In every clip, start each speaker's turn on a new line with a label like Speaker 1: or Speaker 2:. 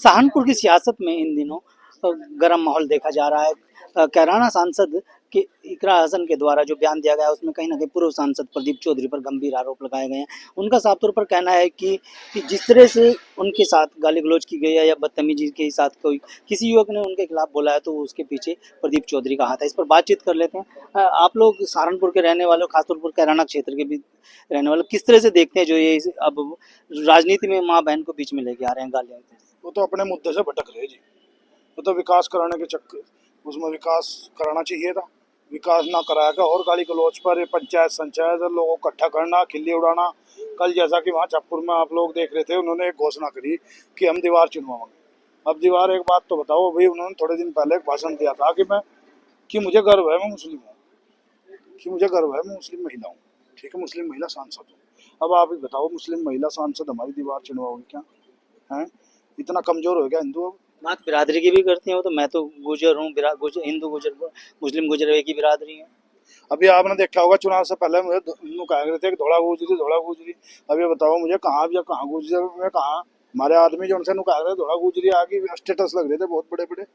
Speaker 1: सहारनपुर की सियासत में इन दिनों गर्म माहौल देखा जा रहा है। कैराना सांसद के इकरा हसन के द्वारा जो बयान दिया गया है उसमें कहीं ना कहीं पूर्व सांसद प्रदीप चौधरी पर गंभीर आरोप लगाए गए हैं। उनका साफ तौर पर कहना है कि जिस तरह से उनके साथ गाली गलौज की गई है या बदतमीजी के साथ कोई किसी युवक ने उनके खिलाफ बोला है तो उसके पीछे प्रदीप चौधरी का हाथ है। इस पर बातचीत कर लेते हैं। आप लोग सहारनपुर के रहने वाले, खासतौर पर कैराना क्षेत्र के भी रहने वाले, किस तरह से देखते हैं जो ये अब राजनीति में माँ बहन को बीच में लेके आ रहे हैं गालियाँ?
Speaker 2: वो तो अपने मुद्दे से भटक रहे जी। वो तो विकास कराने के चक्कर, उसमें विकास कराना चाहिए था, विकास ना कराया और गाली गलौज पर पंचायत संचायत लोगों को इकट्ठा करना, खिल्ली उड़ाना। कल जैसा कि वहाँ चाँदपुर में आप लोग देख रहे थे, उन्होंने एक घोषणा करी कि हम दीवार चुनवाएंगे। अब दीवार, एक बात तो बताओ भाई, उन्होंने थोड़े दिन पहले एक भाषण दिया था कि मुझे गर्व है मैं मुस्लिम हूँ, कि मुझे गर्व है मैं मुस्लिम महिला हूँ। ठीक है, मुस्लिम महिला सांसद हूँ। अब आप बताओ, मुस्लिम महिला सांसद हमारी दीवार चुनवाओगी क्या? है इतना कमजोर हो गया हिंदू? अब
Speaker 1: बात बिरादरी की भी करती हैं वो, तो मैं तो गुजर हूँ, हिंदू गुजर, मुस्लिम गुजर एक ही बिरादरी है।
Speaker 2: अभी आपने देखा होगा, चुनाव से पहले मुझे कह रहे थे कि धोड़ा गुजरी धोड़ा गुजरी। अब ये बताओ मुझे कहाँ या कहाँ गुजरी, मैं कहाँ? हमारे आदमी जो उनसे कह रहे धोड़ा गुजरी आगे स्टेटस लग रहे थे बहुत बड़े बड़े।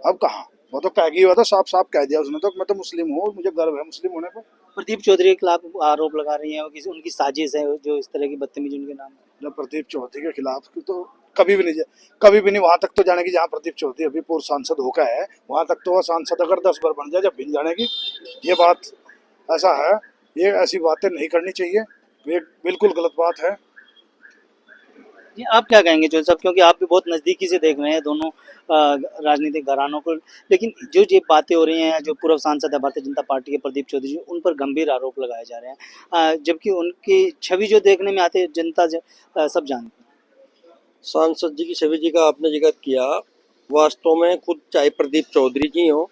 Speaker 2: अब कहाँ? वो तो कह गई, हुआ था साफ साफ कह दिया उसने तो, मैं तो मुस्लिम हूँ, मुझे गर्व है मुस्लिम होने पर।
Speaker 1: प्रदीप चौधरी के खिलाफ आरोप लगा रही हैं कि उनकी साजिश है जो इस तरह की बदतमीजी उनके नाम है।
Speaker 2: जब प्रदीप चौधरी के खिलाफ तो कभी भी नहीं वहां तक तो जाने की, जहाँ प्रदीप चौधरी अभी पूर्व सांसद होकर है वहां तक तो वह सांसद अगर 10 बार बन जाए जब भिन जाने की। ये बात ऐसा है, ये ऐसी बातें नहीं करनी चाहिए, ये बिल्कुल गलत बात है।
Speaker 1: जी, आप क्या कहेंगे जो सब, क्योंकि आप भी बहुत नज़दीकी से देख रहे हैं दोनों राजनीतिक घरानों को, लेकिन जो ये बातें हो रही हैं, जो पूर्व सांसद है भारतीय जनता पार्टी के प्रदीप चौधरी जी, उन पर गंभीर आरोप लगाए जा रहे हैं, जबकि उनकी छवि जो देखने में आती है जनता सब जानती है।
Speaker 3: सांसद जी की छवि जी का आपने जिक्र किया, वास्तव में खुद चाहे प्रदीप चौधरी जी हों,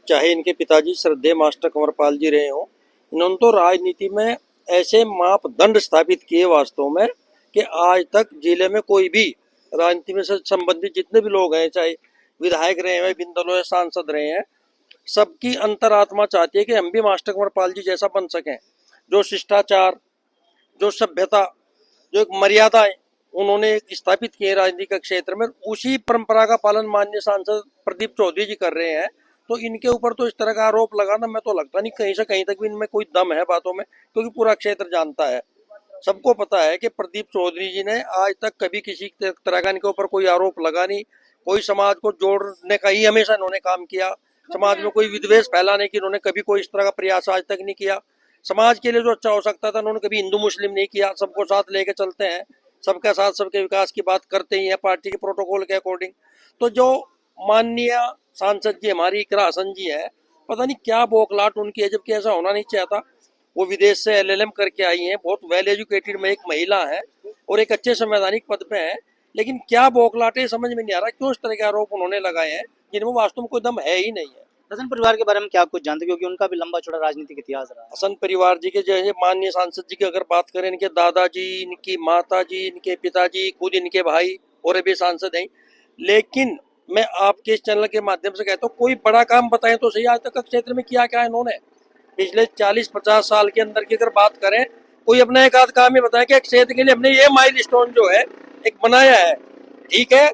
Speaker 3: चाहे इनके पिताजी श्रद्धेय मास्टर कंवरपाल जी रहे हों, इन्होंने तो राजनीति में ऐसे मापदंड स्थापित किए वास्तव में कि आज तक जिले में कोई भी राजनीति में से संबंधित जितने भी लोग हैं, चाहे विधायक रहे हैं, बिंदलों सांसद रहे हैं, सबकी अंतरात्मा चाहती है कि हम भी मास्टर कंवरपाल जी जैसा बन सकें। जो शिष्टाचार, जो सभ्यता, जो एक मर्यादाएं उन्होंने स्थापित किए राजनीति के क्षेत्र में, उसी परंपरा का पालन माननीय सांसद प्रदीप चौधरी जी कर रहे हैं। तो इनके ऊपर तो इस तरह का आरोप लगाना, मैं तो लगता नहीं कहीं से कहीं तक भी इनमें कोई दम है बातों में, क्योंकि पूरा क्षेत्र जानता है, सबको पता है कि प्रदीप चौधरी जी ने आज तक कभी किसी तरह का इनके ऊपर कोई आरोप लगा नहीं। कोई समाज को जोड़ने का ही हमेशा इन्होंने काम किया, समाज में कोई विद्वेष फैलाने की इन्होंने कभी कोई इस तरह का प्रयास आज तक नहीं किया। समाज के लिए जो अच्छा हो सकता था उन्होंने कभी हिंदू मुस्लिम नहीं किया, सबको साथ लेके चलते हैं, सबका साथ सबके विकास की बात करते ही है पार्टी के प्रोटोकॉल के अकॉर्डिंग। तो जो माननीय सांसद जी हमारी इकरा हसन जी है, पता नहीं क्या बौखलाहट उनकी है, जबकि ऐसा होना नहीं चाहता। वो विदेश से एलएलएम करके आई हैं, बहुत वेल एजुकेटेड में एक महिला है और एक अच्छे संवैधानिक पद पे है, लेकिन क्या बौखलाहट है समझ में नहीं आ रहा, क्यों इस तरह के आरोप उन्होंने लगाए हैं जिनमें वास्तव में कोई दम है ही नहीं है।
Speaker 1: हसन परिवार के बारे में क्या कुछ जानते, क्योंकि उनका भी लंबा चौड़ा राजनीतिक इतिहास रहा है।
Speaker 3: हसन परिवार जी के जैसे माननीय सांसद जी की अगर बात करें, इनके दादाजी, इनकी माताजी, इनके पिताजी, खुद इनके भाई और अभी सांसद हैं। लेकिन मैं आपके इस चैनल के माध्यम से कहता हूँ, कोई बड़ा काम बताएं तो सही, आज तक क्षेत्र में किया क्या है इन्होंने पिछले 40-50 साल के अंदर की अगर बात करें, कोई अपना एक आध काम ही बताया कि क्षेत्र के लिए हमने ये माइलस्टोन जो है एक बनाया है। ठीक है,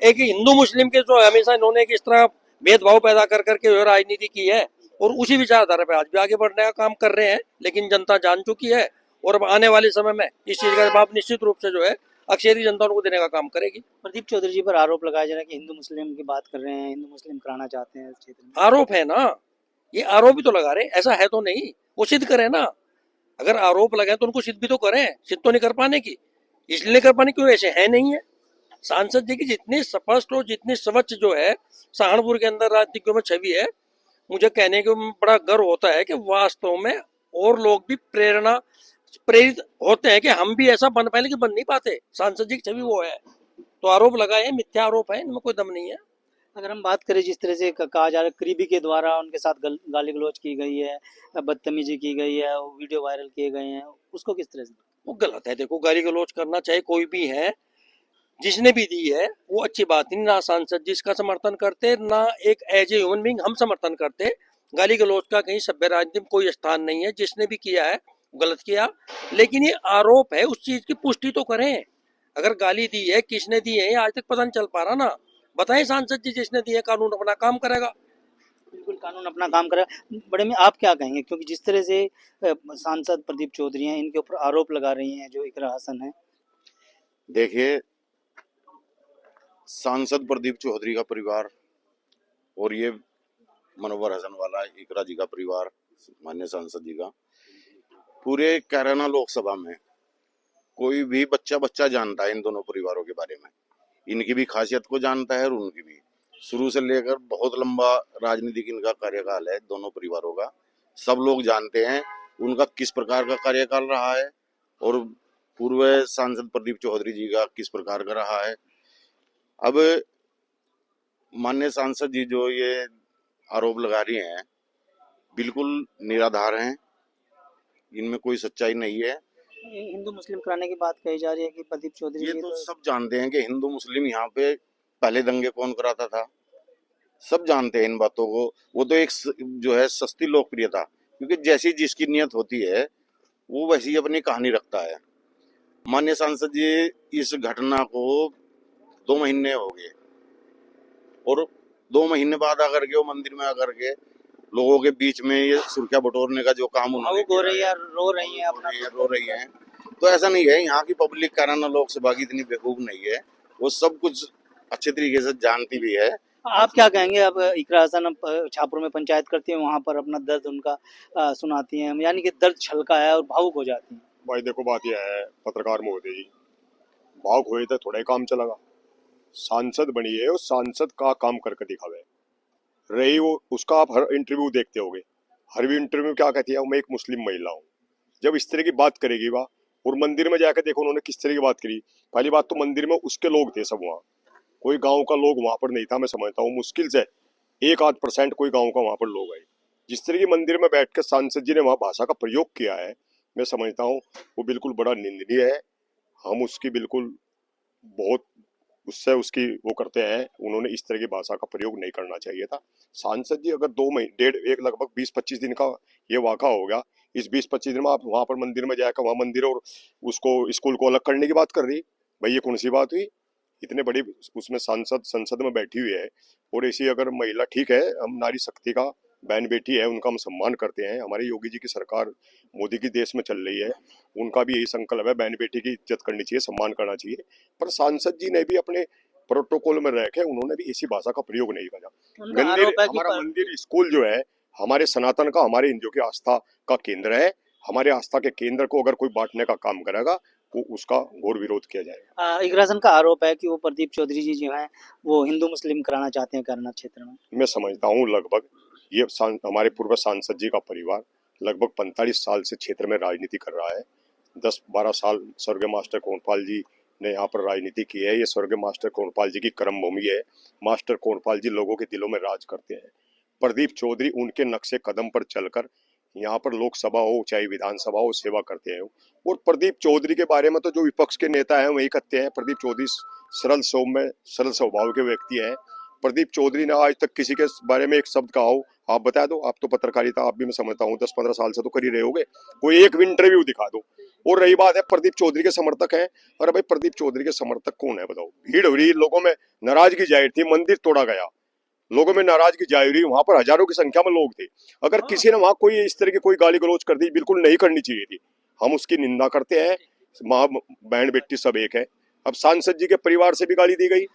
Speaker 3: एक हिंदू मुस्लिम के जो हमेशा इन्होंने इस तरह भेदभाव पैदा कर करके जो राजनीति की है, और उसी विचारधारा पे आज भी आगे बढ़ने का काम कर रहे हैं, लेकिन जनता जान चुकी है और अब आने वाले समय में इस चीज का जवाब निश्चित रूप से जो है अक्षेरी जनता उनको देने का काम करेगी।
Speaker 1: प्रदीप चौधरी जी पर आरोप लगाया जा रहा है कि हिंदू मुस्लिम की बात कर रहे हैं, हिंदू मुस्लिम कराना चाहते हैं इस क्षेत्र में।
Speaker 3: आरोप है ना, ये आरोप ही तो लगा रहे, ऐसा है तो नहीं, वो सिद्ध करें ना। अगर आरोप लगाए तो उनको सिद्ध भी तो करें, सिद्ध तो नहीं कर पाने की, इसलिए नहीं कर पाने क्यों, ऐसे है नहीं है। सांसद जी की जितनी स्पष्ट और जितनी स्वच्छ जो है सहारनपुर के अंदर राजनीतिज्ञों में छवि है, मुझे कहने को बड़ा गर्व होता है कि वास्तव में और लोग भी प्रेरित होते हैं कि हम भी ऐसा बन पाए, लेकिन बन नहीं पाते। सांसद जी की छवि वो है, तो आरोप लगाए, मिथ्या आरोप है, इनमें कोई दम नहीं है।
Speaker 1: अगर हम बात करें जिस तरह से कहा जा रहा है करीबी के द्वारा उनके साथ गाली गलौज की गई है, बदतमीजी की गई है, वीडियो वायरल किए गए हैं, उसको किस तरह से?
Speaker 3: वो गलत है। देखो, गाली गलौज करना चाहे कोई भी है, जिसने भी दी है वो अच्छी बात नहीं, ना सांसद जी इसका समर्थन करते, ना एक एज ए ह्यूमन बीइंग हम समर्थन करते। गाली गलौज का कहीं सभ्य राजनीति में कोई स्थान नहीं है, जिसने भी किया है गलत किया, लेकिन ये आरोप है, उस चीज की पुष्टि तो करें। अगर गाली दी है किसने दी है आज तक पता नहीं चल पा रहा ना। बताएं सांसद जी जिसने दी है, कानून अपना काम करेगा।
Speaker 1: बिल्कुल कानून अपना काम करे। बड़े में आप क्या कहेंगे, क्योंकि जिस तरह से सांसद प्रदीप चौधरी हैं, इनके ऊपर आरोप लगा रही हैं जो इकरा हसन है।
Speaker 4: देखिए, सांसद प्रदीप चौधरी का परिवार और ये मनोवर हसन वाला इकरा जी का परिवार, माननीय सांसद जी का, पूरे कैराना लोकसभा में कोई भी बच्चा जानता है इन दोनों परिवारों के बारे में। इनकी भी खासियत को जानता है और उनकी भी। शुरू से लेकर बहुत लंबा राजनीतिक इनका कार्यकाल है दोनों परिवारों का। सब लोग जानते हैं उनका किस प्रकार का कार्यकाल रहा है और पूर्व सांसद प्रदीप चौधरी जी का किस प्रकार का रहा है। अब माननीय सांसद जी जो ये आरोप लगा रही हैं बिल्कुल निराधार हैं, इनमें कोई सच्चाई नहीं है।
Speaker 1: हिंदू मुस्लिम कराने की बात कही जा रही है कि प्रदीप चौधरी
Speaker 4: ये
Speaker 1: जी
Speaker 4: तो सब जानते हैं कि हिंदू मुस्लिम यहाँ पे पहले दंगे कौन कराता था, सब जानते हैं इन बातों को। वो तो एक जो है सस्ती लोकप्रियता, क्योंकि जैसी जिसकी नियत होती है वो वैसी ही अपनी कहानी रखता है। माननीय सांसद जी इस घटना को 2 महीने हो गए और 2 महीने बाद आकर के वो मंदिर में आकर के लोगों के बीच में ये सुर्खियां बटोरने का जो काम उन्होंने
Speaker 1: भावुक हो रही है, रो रही है, अपना
Speaker 4: रो रही है। तो ऐसा नहीं है, यहाँ की पब्लिक कैराना लोकसभा की इतनी बेवकूफ नहीं है, वो सब कुछ अच्छे तरीके से जानती भी है।
Speaker 1: आप क्या कहेंगे? अब इकरा हसन छापुर में पंचायत करती है, वहां पर अपना दर्द उनका सुनाती हैं, यानी कि दर्द छलका है और भावुक हो जाती हैं।
Speaker 5: भाई देखो बात यह है, पत्रकार महोदय जी, भावुक हुए तो थोड़ा ही काम चलेगा। सांसद बनी है और सांसद का काम करके दिखावे रही वो, उसका आप हर इंटरव्यू देखते होगे। हर भी इंटरव्यू क्या कहती है, मैं एक मुस्लिम महिला हूँ। जब इस तरह की बात करेगी वाह, और मंदिर में जाकर देखो उन्होंने किस तरह की बात करी। पहली बात तो मंदिर में उसके लोग थे सब, वहाँ कोई गांव का लोग वहां पर नहीं था। मैं समझता हूँ मुश्किल से 1-8% कोई गांव का वहां पर लोग आए। जिस तरह की मंदिर में बैठ कर सांसद जी ने वहां भाषा का प्रयोग किया है, मैं समझता हूँ वो बिल्कुल बड़ा निंदनीय है। हम उसकी बिल्कुल बहुत उससे उसकी वो करते हैं। उन्होंने इस तरह की भाषा का प्रयोग नहीं करना चाहिए था। सांसद जी अगर 2 महीने एक लगभग 20-25 दिन का ये वाक़ा हो गया, इस 20-25 दिन में आप वहां पर मंदिर में जाकर वहां मंदिर और उसको स्कूल को अलग करने की बात कर रही, भाई ये कौन सी बात हुई? इतने बड़ी उसमें सांसद संसद में बैठी हुई है और ऐसी अगर महिला, ठीक है हम नारी शक्ति का बहन बेटी है, उनका हम सम्मान करते हैं। हमारे योगी जी की सरकार मोदी की देश में चल रही है, उनका भी यही संकल्प है, बहन बेटी की इज्जत करनी चाहिए, सम्मान करना चाहिए। पर सांसद जी ने भी अपने प्रोटोकॉल में रह के उन्होंने भी ऐसी भाषा का प्रयोग नहीं करा। मंदिर, हमारा मंदिर स्कूल जो है हमारे सनातन का, हमारे हिंदुओं की आस्था का केंद्र है। हमारे आस्था के केंद्र को अगर कोई बांटने का काम करेगा वो उसका घोर विरोध किया जाएगा।
Speaker 1: इकरा हसन का आरोप है कि वो प्रदीप चौधरी जी जो है वो हिंदू मुस्लिम कराना चाहते हैं कैराना क्षेत्र में।
Speaker 5: मैं समझता हूँ लगभग ये हमारे पूर्व सांसद जी का परिवार लगभग 45 साल से क्षेत्र में राजनीति कर रहा है। 10-12 साल स्वर्गीय मास्टर कोनपाल जी ने यहाँ पर राजनीति की है। ये स्वर्गीय मास्टर कोनपाल जी की कर्मभूमि है। मास्टर कोनपाल जी लोगों के दिलों में राज करते हैं। प्रदीप चौधरी उनके नक्शे कदम पर चलकर यहाँ पर लोकसभा हो चाहे विधानसभा हो सेवा करते हैं। और प्रदीप चौधरी के बारे में तो जो विपक्ष के नेता हैं वही कहते हैं, प्रदीप चौधरी सरल सौम्य सरल स्वभाव के व्यक्ति हैं। प्रदीप चौधरी ने आज तक किसी के बारे में एक शब्द कहा हो, आप बता दो। आप तो पत्रकारिता आप भी मैं समझता हूँ 10-15 साल से तो कर ही रहे होगे, कोई एक भी इंटरव्यू दिखा दो। और रही बात है प्रदीप चौधरी के समर्थक हैं, अरे भाई प्रदीप चौधरी के समर्थक कौन है बताओ? भीड़ हो रही, लोगों में नाराजगी जाहिर थी, मंदिर तोड़ा गया, लोगों में नाराजगी जाहिर हुई, वहां पर हजारों की संख्या में लोग थे। अगर किसी ने वहां कोई इस तरह की कोई गाली गलौज कर दी, बिल्कुल नहीं करनी चाहिए थी, हम उसकी निंदा करते हैं। माँ बहन बेटी सब एक है। अब सांसद जी के परिवार से भी गाली दी गई,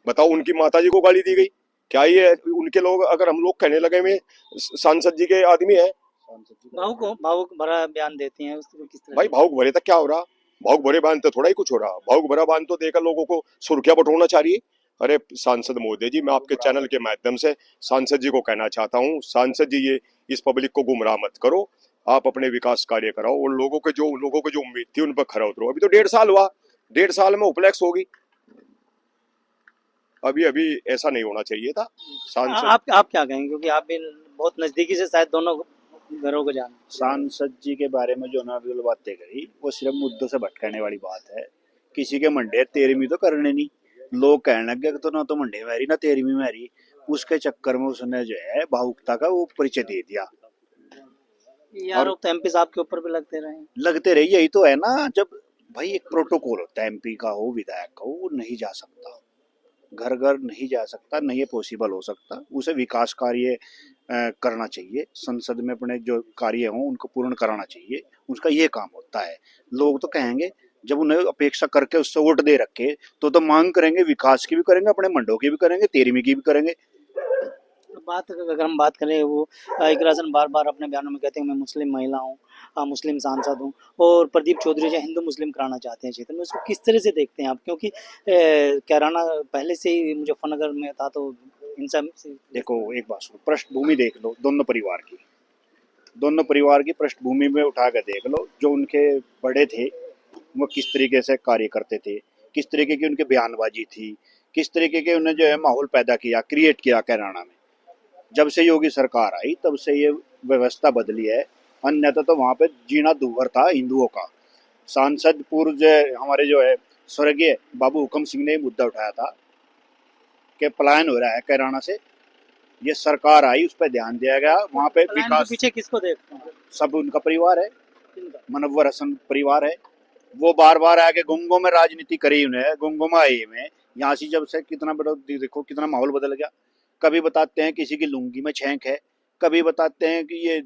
Speaker 5: बताओ उनकी माता जी को गाली दी गई, क्या ये उनके लोग, अगर हम लोग कहने लगे में सांसद जी के आदमी है,
Speaker 1: भावुक भरा बयान देती हैं, उसको किस तरह?
Speaker 5: भाई भावुक भरे तक क्या हो रहा? भावुक भरे बयान तो थोड़ा ही कुछ हो रहा, भावुक भरा बयान तो देकर लोगों को सुर्खियां बटोरना चाहिए। अरे सांसद महोदय जी, मैं आपके चैनल के माध्यम से सांसद जी को कहना चाहता हूँ, सांसद जी ये इस पब्लिक को गुमराह मत करो, आप अपने विकास कार्य कराओ और लोगों के जो उम्मीद थी उन पर खरा उतरो। अभी तो 1.5 साल हुआ, 1.5 साल में उपलैक्स होगी, अभी ऐसा नहीं होना चाहिए था। सांसद
Speaker 1: आप क्या कहेंगे, क्योंकि आप भी बहुत नजदीकी से शायद दोनों घरों को जान।
Speaker 6: सांसद जी के बारे में जो नाबिल बातें करी वो सिर्फ मुद्दों से भटकाने वाली बात है। किसी के मंडे 13वीं तो करने नहीं, लोग कहने लगे तो ना तो मंडे मैरी ना 13वीं मैरी, उसके चक्कर में उसने जो है भावुकता का वो परिचय दे दिया।
Speaker 1: ये आरोप तो एमपी साहब के ऊपर भी लगते रहे।
Speaker 6: लगते रही, यही तो है ना, जब भाई एक प्रोटोकॉल होता है, एमपी का हो विधायक का हो, वो नहीं जा सकता, घर घर नहीं जा सकता, नहीं ये पॉसिबल हो सकता। उसे विकास कार्य करना चाहिए, संसद में अपने जो कार्य हों उनको पूर्ण कराना चाहिए, उसका ये काम होता है। लोग तो कहेंगे जब उन्हें अपेक्षा करके उससे वोट दे रखे तो मांग करेंगे, विकास की भी करेंगे, अपने मंडों की भी करेंगे, 13वीं की भी करेंगे।
Speaker 1: अगर हम बात करें, वो इकरा हसन बार बार अपने बयानों में कहते हैं मैं मुस्लिम महिला हूँ, मुस्लिम सांसद हूँ, और प्रदीप चौधरी जो हिंदू मुस्लिम कराना चाहते हैं क्षेत्र में, उसको किस तरह से देखते हैं आप? क्योंकि कैराना पहले से ही मुजफ्फरनगर में था, तो इन सब
Speaker 6: देखो एक बात सुनो, पृष्ठभूमि देख लो दोनों परिवार की पृष्ठभूमि में उठा कर देख लो, जो उनके बड़े थे वो किस तरीके से कार्य करते थे, किस तरीके की उनकी बयानबाजी थी, किस तरीके के उन्हें जो है माहौल पैदा किया, क्रिएट किया कैराना में। जब से योगी सरकार आई तब से ये व्यवस्था बदली है, अन्यथा तो वहाँ पे जीना दूभर था हिंदुओं का। सांसद पूर्व जो हमारे जो है स्वर्गीय बाबू हुकम सिंह ने मुद्दा उठाया था कि पलायन हो रहा है कैराना से, ये सरकार आई, उस पर ध्यान दिया गया, वहाँ पे विकास।
Speaker 1: पीछे किसको देखते हैं?
Speaker 6: सब उनका परिवार है, मनव्वर हसन परिवार है। वो बार बार आके गुंगों में राजनीति करी, उन्हें गुंगों में आई में, यहाँ से जब से कितना बड़ा देखो कितना माहौल बदल गया। कभी बताते हैं किसी की लुंगी में छेंक है, कभी बताते हैं कि ये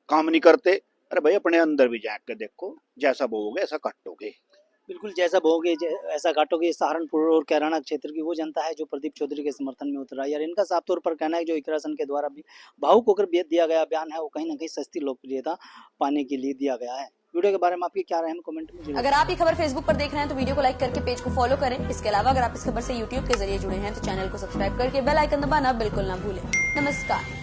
Speaker 6: काम नहीं करते। अरे भाई अपने अंदर भी झांक के देखो, जैसा बोओगे ऐसा काटोगे।
Speaker 1: बिल्कुल, जैसा बोगे ऐसा काटोगे। सहारनपुर और कैराना क्षेत्र की वो जनता है जो प्रदीप चौधरी के समर्थन में उतरा है, यार इनका साफ तौर पर कहना है जो इकरा हसन के द्वारा भी भावुक होकर दिया गया बयान है, वो कहीं ना कहीं सस्ती लोकप्रियता पाने के लिए दिया गया है। वीडियो के बारे में आपकी क्या राय है, कमेंट में जरूर।
Speaker 7: अगर आप ये खबर फेसबुक पर देख रहे हैं तो वीडियो को लाइक करके पेज को फॉलो करें। इसके अलावा अगर आप इस खबर से यूट्यूब के जरिए जुड़े हैं तो चैनल को सब्सक्राइब करके बेल आइकन दबाना बिल्कुल ना भूलें। नमस्कार।